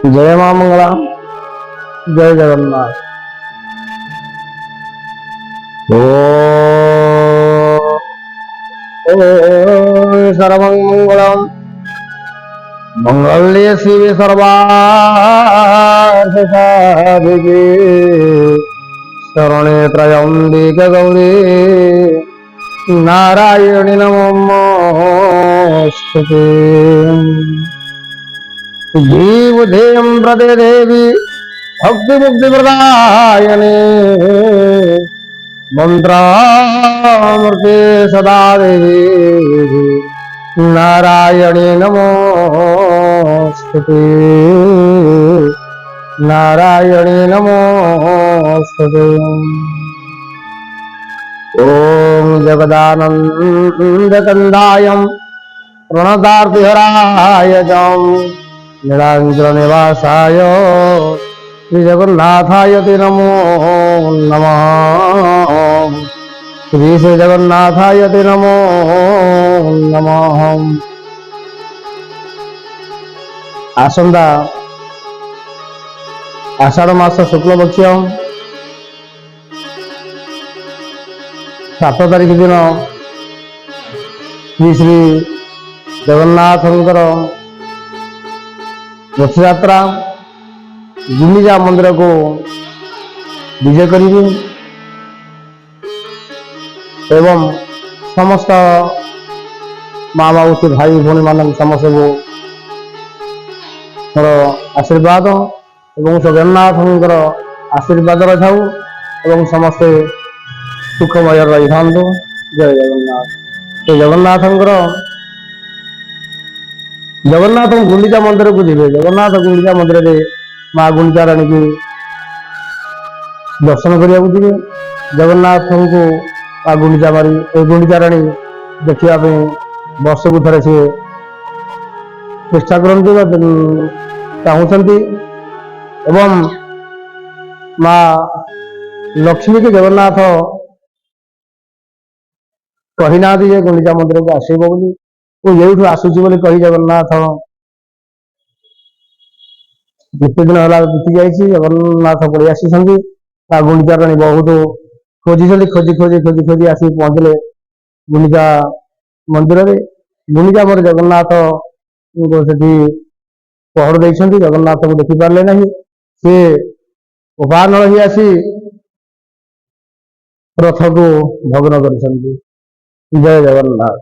जय मां मंगला। जय जगन्नाथ। सर्वमंगलम मंगल्ये शिवे सर्वार्थ साधिके शरणे त्र्यंबके गौरी नारायणी नमोस्तुते। जीवधेयं प्रदे देवी भक्ति मुक्ति प्रदायने मंत्रामृते सदा देवी नारायणी नमोस्तुते। नारायणी नमोस्तुते। ओम जगदानंदकंदायं प्रणतार्तिहराय च नीलाचलनिवासाय श्री जगन्नाथाय ते नमो नमः। श्री श्री जगन्नाथाय ते नमो नमः। आसंदा आषाढ़ मास शुक्लपक्ष 7 तारीख दिन श्री श्री जगन्नाथंकर रथ यात्रा गुंडीचा मंदिर को विजय करेंगे एवं समस्त माँ बाबू भाई भौणी मान समस्त को आशीर्वाद एवं जगन्नाथ आशीर्वाद रही एवं समस्ते सुखमय रही था। जय जगन्नाथ। तो जगन्नाथ गुंडीचा मंदिर को जीवे जगन्नाथ गुंडीचा मंदिर में माँ गुंडीचा राणी की दर्शन करने को जीवे जगन्नाथ को माँ गुंडीचा मारी गुंडीचा राणी देखा वर्ष को थे सी चेष्टा करती चाहते एवं माँ लक्ष्मी की जगन्नाथ कही ना गुंडीचा मंदिर को आसब बोली ये आसूची बोली कही जगन्नाथ जिते दिन है बीती जाए जगन्नाथ पड़े आसी गुंडीचा राणी बहुत खोजी खोजी खोजी खोजी खोजी आसिक पहुंचले गुंडीचा मंदिर में गुंडीचा मोर जगन्नाथ से पहर देखते जगन्नाथ को देखी पारे ना सी उपान ही आसी रथ को भग्न कर। जय जगन्नाथ।